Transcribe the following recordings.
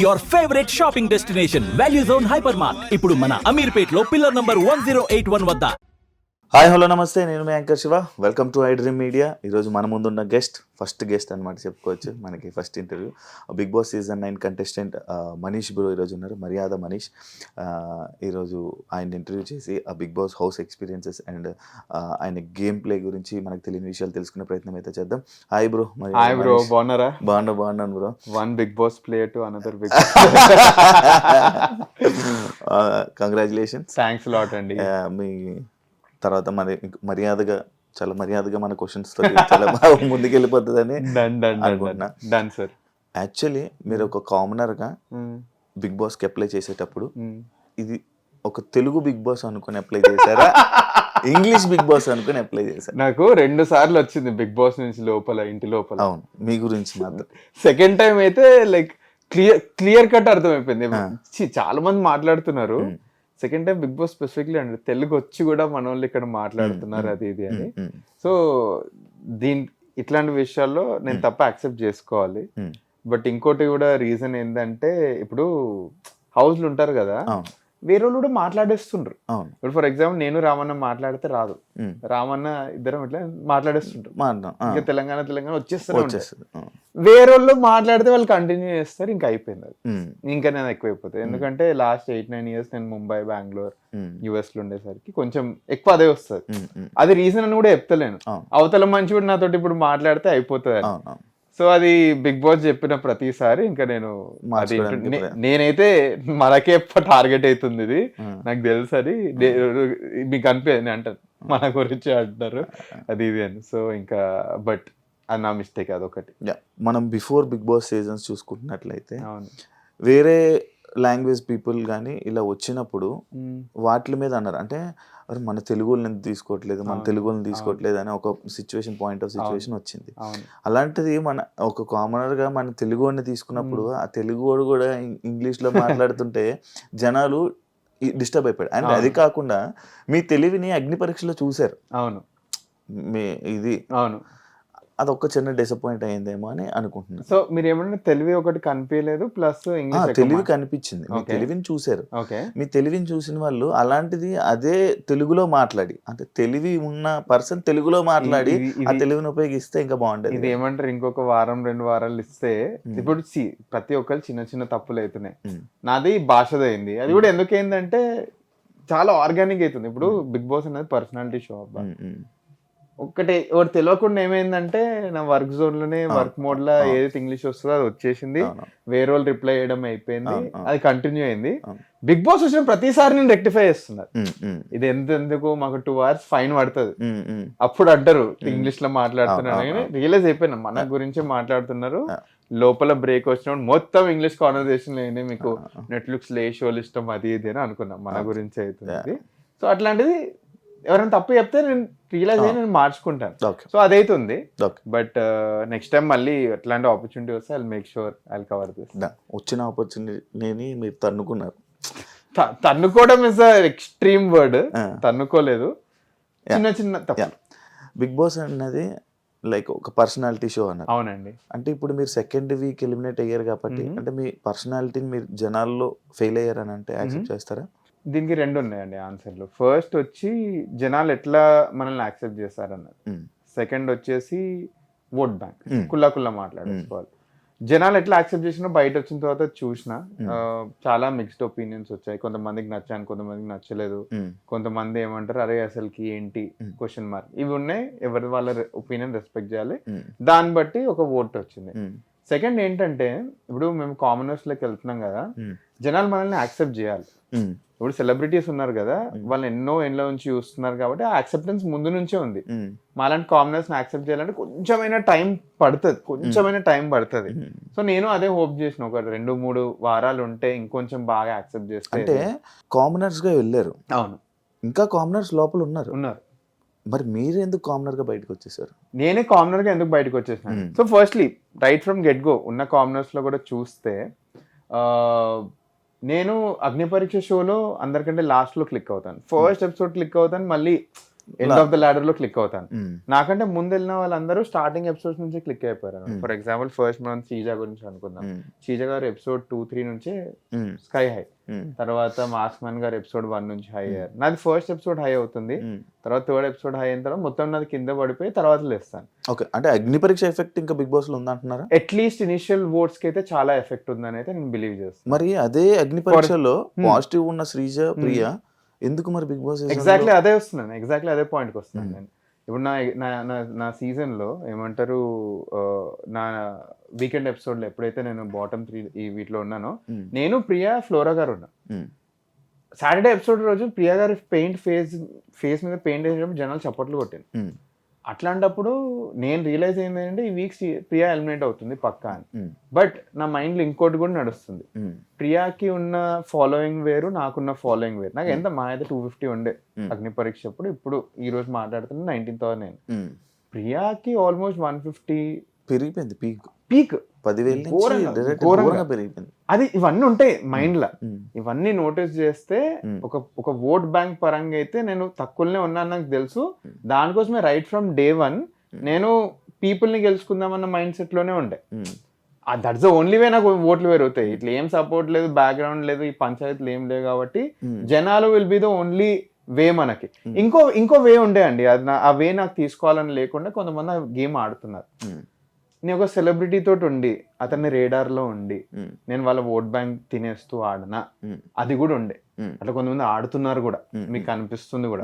your favorite shopping destination, Value Zone Hypermart. ఇప్పుడు మన అమీర్పేట్లో pillar number 1081 వద్ద. హాయ్ హలో నమస్తే, నేను మీ anchor Shiva. Welcome to I dream media. ఈరోజు మన ముందున్న ఫస్ట్ గెస్ట్ అనమాట చెప్పుకోవచ్చు. మనకి first interview big boss season 9 contestant Manish bro ఈరోజు ఉన్నారు, మర్యాద మనీష్. ఈరోజు ఆయన ఇంటర్వ్యూ చేసి ఆ big boss house experiences and ఆయన గేమ్ ప్లే గురించి మనకు తెలియని విషయాలు తెలుసుకునే ప్రయత్నం అయితే చేద్దాం. Hi bro. హాయ్ బ్రో, బాగున్నారా? బాగున్నాను bro. One Bigg Boss play to another big congratulations. Thanks lot అండి. మీ తర్వాత మర్యాదగా చాలా మర్యాదగా మన క్వశ్చన్స్ తో చాలా బాగా ముందుకెళ్ళిపోతుందని అనుకుంటున్నా. Done sir. యాక్చువల్లీ మీరు ఒక కామనర్ గా బిగ్ బాస్ కి అప్లై చేసేటప్పుడు ఇది ఒక తెలుగు బిగ్ బాస్ అనుకుని అప్లై చేశారా, ఇంగ్లీష్ బిగ్ బాస్ అనుకుని అప్లై చేశారు? నాకు 2 సార్లు వచ్చింది బిగ్ బాస్ నుంచి లోపల, ఇంటి లోపల. అవును, మీ గురించి మాత్రం. సెకండ్ టైం అయితే లైక్ క్లియర్ కట్ అర్థమైపోయింది. చాలా మంది మాట్లాడుతున్నారు. Second time Bigg Boss specifically అంటే తెలుగు వచ్చి కూడా మన వాళ్ళు ఇక్కడ మాట్లాడుతున్నారు అది ఇది అని. సో ఇట్లాంటి విషయాల్లో నేను తప్ప యాక్సెప్ట్ చేసుకోవాలి. బట్ ఇంకోటి కూడా రీజన్ ఏంటంటే, ఇప్పుడు హౌస్లు ఉంటారు కదా, వేరే వాళ్ళు కూడా మాట్లాడేస్తుండ్రు. ఇప్పుడు ఫర్ ఎగ్జాంపుల్ నేను రామన్న మాట్లాడితే రాదు, రామన్న ఇద్దరం ఇట్లా మాట్లాడేస్తుంటారు. ఇంకా తెలంగాణ వచ్చేస్తారు. వేరే వాళ్ళు మాట్లాడితే వాళ్ళు కంటిన్యూ చేస్తారు, ఇంకా అయిపోయింది అది. ఇంకా నేను ఎక్కువైపోతాయి. ఎందుకంటే లాస్ట్ 8-9 ఇయర్స్ నేను ముంబై, బెంగళూరు, యుఎస్ లో ఉండేసరికి కొంచెం ఎక్కువ అదే వస్తుంది. అది రీజన్ అని కూడా చెప్తలేను. అవతల మంచి కూడా నాతోటి ఇప్పుడు మాట్లాడితే అయిపోతుంది. సో అది బిగ్ బాస్ చెప్పిన ప్రతిసారి ఇంకా నేనైతే మనకే టార్గెట్ అవుతుంది ఇది, నాకు తెలుసు అది. మీకు అనిపించింది అంటారు మన గురించి అంటారు అది ఇది అని. సో ఇంకా బట్ అది నా మిస్టేక్, అదొకటి. మనం బిఫోర్ బిగ్ బాస్ సీజన్స్ చూసుకుంటున్నట్లయితే వేరే లాంగ్వేజ్ పీపుల్ కానీ ఇలా వచ్చినప్పుడు వాటి మీద అన్నారు అంటే, అరే మన తెలుగు వాళ్ళని తీసుకోవట్లేదు, మన తెలుగు వాళ్ళని తీసుకోవట్లేదు అని ఒక పాయింట్ ఆఫ్ సిచ్యువేషన్ వచ్చింది. అలాంటిది మన ఒక కామనర్ గా మన తెలుగు వాడిని తీసుకున్నప్పుడు ఆ తెలుగు వాడు కూడా ఇంగ్లీష్ లో మాట్లాడుతుంటే జనాలు డిస్టర్బ్ అయిపోయాడు. అండ్ అది కాకుండా మీ తెలివిని అగ్ని పరీక్షలో చూశారు. అవును, ఇది అవును, అదొక చిన్న డిసప్పాయింట్ అయ్యిందేమో అని అనుకుంటున్నాను. సో మీరు ఏమన్నా తెలివి ఒకటి కనిపించలేదు, ప్లస్ తెలివి కనిపించింది. మీ తెలివిని చూసారు. మీ తెలివిని చూసిన వాళ్ళు అలాంటిది అదే తెలుగులో మాట్లాడి, అంటే తెలివి ఉన్న పర్సన్ తెలుగులో మాట్లాడి ఆ తెలివిని ఉపయోగిస్తే ఇంకా బాగుంటది. ఇది ఏమంటారు, ఇంకొక వారం 2 వారాలు ఇస్తే. ఇప్పుడు ప్రతి ఒక్కరు చిన్న చిన్న తప్పులు అవుతున్నాయి. నాది భాషదైంది, అది కూడా ఎందుకైందంటే చాలా ఆర్గానిక్ అవుతుంది. ఇప్పుడు బిగ్ బాస్ అనేది పర్సనాలిటీ షో. అబ్బా ఒకటి తెలియకుండా ఏమైందంటే, నా వర్క్ జోన్ లోనే వర్క్ మోడ్ లో ఏదైతే ఇంగ్లీష్ వస్తుందో అది వచ్చేసింది. వేరే వాళ్ళు రిప్లై చేయడం అయిపోయింది, అది కంటిన్యూ అయింది. బిగ్ బాస్ వచ్చిన ప్రతిసారి నేను రెక్టిఫై చేస్తున్నారు. ఇది ఎందుకు మాకు 2 hours ఫైన్ పడుతుంది. అప్పుడు అంటారు ఇంగ్లీష్ లో మాట్లాడుతున్నాను, రియలైజ్ అయిపోయినా మన గురించే మాట్లాడుతున్నారు. లోపల బ్రేక్ వచ్చినప్పుడు మొత్తం ఇంగ్లీష్ కాన్వర్సేషన్ లేని, మీకు నెట్ఫ్లిక్స్ లో ఏ షోలు ఇష్టం అది ఇది అని అనుకున్నాం, మన గురించి అవుతుంది. సో అట్లాంటిది ఎవరైనా తప్పు చెప్తే నేను రియలైజ్ అయ్యి నేను మార్చుకుంటాను. సో అదైతుంది. బట్ నెక్స్ట్ టైం మళ్ళీ ఎట్లాంటి ఆపర్చునిటీ వస్తే I make sure I cover this. వచ్చిన ఆపర్చునిటీని మీరు తన్నుకున్నారు. తన్నుకోవడం ఇస్ ఎక్స్ట్రీమ్ వర్డ్. తన్నుకోలేదు, చిన్న చిన్న తప్పు. బిగ్ బాస్ అన్నది లైక్ ఒక పర్సనాలిటీ షో అన్నారు. అవునండి. అంటే ఇప్పుడు మీరు సెకండ్ వీక్ ఎలిమినేట్ అయ్యారు కాబట్టి, అంటే మీ పర్సనాలిటీని మీరు జనాల్లో ఫెయిల్ అయ్యారని అంటే యాక్సెప్ట్ చేస్తారా? దీనికి 2 ఉన్నాయండి ఆన్సర్లు. ఫస్ట్ వచ్చి జనాలు ఎట్లా మనల్ని యాక్సెప్ట్ చేస్తారన్నది. సెకండ్ వచ్చేసి ఓట్ బ్యాంక్, కుల్లా మాట్లాడేసుకోవాలి. జనాలు ఎట్లా యాక్సెప్ట్ చేసినా బయట వచ్చిన తర్వాత చూసిన చాలా మిక్స్డ్ ఒపీనియన్స్ వచ్చాయి. కొంతమందికి నచ్చాను, కొంతమందికి నచ్చలేదు. కొంతమంది ఏమంటారు, అరే అసలుకి ఏంటి క్వశ్చన్ మార్క్, ఇవి ఉన్నాయి. ఎవరి వాళ్ళ ఒపీనియన్ రెస్పెక్ట్ చేయాలి. దాన్ని బట్టి ఒక ఓట్ వచ్చింది. సెకండ్ ఏంటంటే, ఇప్పుడు మేము కామనర్స్ లోకి వెళ్తున్నాం కదా, జనాలు మనల్ని యాక్సెప్ట్ చేయాలి. ఇప్పుడు సెలబ్రిటీస్ ఉన్నారు కదా, వాళ్ళు ఎన్నో ఏళ్ళ నుంచి చూస్తున్నారు కాబట్టి ఆ యాక్సెప్టెన్స్ ముందు నుంచే ఉంది. మాలాంటి కామనర్స్ యాక్సెప్ట్ చేయాలంటే కొంచెమైనా టైం పడుతుంది. సో నేను అదే హోప్ చేసిన, ఒక 2-3 వారాలు ఉంటే ఇంకొంచెం బాగా యాక్సెప్ట్ చేస్తే. అంటే కామనర్స్ గా వెళ్ళారు. అవును, ఇంకా కామనర్స్ లోపల ఉన్నారు. మరి మీరు ఎందుకు కామనర్ గా బయటకు వచ్చేసారు? నేనే కామనర్ గా ఎందుకు బయటకు వచ్చేసాను? So firstly right from get go ఉన్న కామనర్స్ లో కూడా చూస్తే, నేను అగ్ని పరీక్ష షోలో అందరికంటే లాస్ట్ లో క్లిక్ అవుతాను. ఫస్ట్ ఎపిసోడ్ క్లిక్ అవుతాను, మళ్ళీ ఎండ్ ఆఫ్ ద ల్యాడర్ లో క్లిక్ అవుతాను. నాకంటే ముందు వెళ్ళిన వాళ్ళందరూ స్టార్టింగ్ ఎపిసోడ్స్ నుంచి క్లిక్ అయిపోయారు. ఫర్ ఎగ్జాంపుల్ ఫస్ట్ మనం శ్రీజ గురించి అనుకుందాం. శ్రీజ గారు ఎపిసోడ్ 2-3 నుంచే స్కై హై, తర్వాత మాస్క్ మ్యాన్ గారు ఎపిసోడ్ 1 నుంచి హై అయ్యారు. నాది ఫస్ట్ ఎపిసోడ్ హై అవుతుంది, తర్వాత థర్డ్ ఎపిసోడ్ హై అయిన తర్వాత మొత్తం నాది కింద పడిపోయి తర్వాత లేస్తాను. ఓకే, అంటే అగ్ని పరీక్ష ఎఫెక్ట్ ఇంకా బిగ్ బాస్ లో ఉందంటున్నారా? అట్లీస్ట్ ఇనిషియల్ ఓట్స్ కి అయితే చాలా ఎఫెక్ట్ ఉందని అయితే నేను బిలీవ్ చేస్తాను. మరి అదే అగ్ని పరీక్షలో పాజిటివ్ ఉన్న శ్రీజ, ప్రియ ఎందుకు మరి బిగ్ బాస్ ఎగ్జాక్ట్లీ అదే వస్తున్నాను, ఎగ్జాక్ట్లీ అదే పాయింట్కి వస్తున్నాను నేను. ఇప్పుడు నా సీజన్ లో ఏమంటారు, నా వీకెండ్ ఎపిసోడ్ లో ఎప్పుడైతే నేను బాటమ్ 3 ఈ వీటిలో ఉన్నానో, నేను ప్రియా, ఫ్లోరా గారు ఉన్నా. సాటర్డే ఎపిసోడ్ రోజు ప్రియా గారి ఫేస్ మీద పెయింట్ వేసేటప్పుడు జనాలు చప్పట్లు కొట్టాను. అట్లాంటప్పుడు నేను రియలైజ్ అయింది ఏంటంటే ఈ వీక్స్ ప్రియా ఎలిమినేట్ అవుతుంది పక్కా అని. బట్ నా మైండ్ లో ఇంకోటి కూడా నడుస్తుంది, ప్రియాకి ఉన్న ఫాలోయింగ్ వేరు, నాకున్న ఫాలోయింగ్ వేరు. నాకు ఎంత మా అయితే 250 ఉండే అగ్ని పరీక్ష అప్పుడు. ఇప్పుడు ఈ రోజు మాట్లాడుతున్నా 19th నేను. ప్రియాకి ఆల్మోస్ట్ 150 పెరిగిపోయింది, పీక్ 10,000 పెరిగిపోయింది. అది ఇవన్నీ ఉంటాయి మైండ్ లో, ఇవన్నీ నోటీస్ చేస్తే ఒక ఓట్ బ్యాంక్ పరంగా అయితే నేను తక్కువనే ఉన్నాను నాకు తెలుసు. దానికోసమే రైట్ ఫ్రమ్ డే 1 నేను పీపుల్ ని గెలుచుకుందామన్న మైండ్ సెట్ లోనే ఉండే. దట్స్ ద ఓన్లీ వే నాకు ఓట్లు పెరుగుతాయి. ఇట్లా ఏం సపోర్ట్ లేదు, బ్యాక్గ్రౌండ్ లేదు, ఈ పంచాయతీలు ఏం లేవు కాబట్టి జనాలు will be the only way మనకి. ఇంకో వే ఉండే అండి, అది ఆ వే నాకు తీసుకోవాలని లేకుండా కొంతమంది ఆ గేమ్ ఆడుతున్నారు. నేను ఒక సెలబ్రిటీ తోటి ఉండి అతన్ని రేడార్ లో ఉండి నేను వాళ్ళ ఓట్ బ్యాంక్ తినేస్తూ ఆడనా, అది కూడా ఉండే. అట్లా కొంతమంది ఆడుతున్నారు కూడా, మీకు కనిపిస్తుంది కూడా.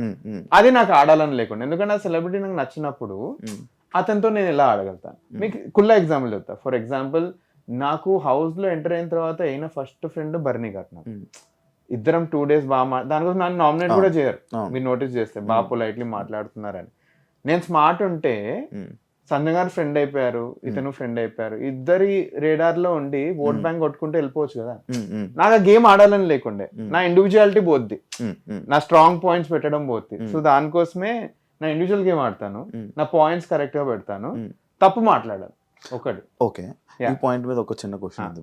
అది నాకు ఆడాలని లేకుండా, ఎందుకంటే ఆ సెలబ్రిటీ నాకు నచ్చినప్పుడు అతనితో నేను ఎలా ఆడగలుగుతాను. మీకు కుల్లా ఎగ్జాంపుల్ చెప్తా. ఫర్ ఎగ్జాంపుల్, నాకు హౌస్ లో ఎంటర్ అయిన తర్వాత అయిన ఫస్ట్ ఫ్రెండ్ బర్నీ గారు. నాకు ఇద్దరం 2 days బాగా, దానికోసం నన్ను నామినేట్ కూడా చేయరు. మీరు నోటీస్ చేస్తే బాగా పొలైట్లీ మాట్లాడుతున్నారని. నేను స్మార్ట్ ఉంటే సంజయ్ గారు ఫ్రెండ్ అయిపోయారు, ఇతను ఫ్రెండ్ అయిపోయారు, ఇద్దరి రేడార్ లో ఉండి ఓట్ బ్యాంక్ కొట్టుకుంటే వెళ్ళిపోవచ్చు కదా. నాకు ఆ గేమ్ ఆడాలని లేకుండే, నా ఇండివిజువాలిటీ పోద్ది, నా స్ట్రాంగ్ పాయింట్స్ పెట్టడం పోద్ది. సో దానికోసమే నా ఇండివిజువల్ గేమ్ ఆడతాను, నా పాయింట్స్ కరెక్ట్ గా పెడతాను, తప్పు మాట్లాడాలి ఒకటి. ఓకే, ఈ పాయింట్ మీద ఒక చిన్న క్వశ్చన్ ఉంది.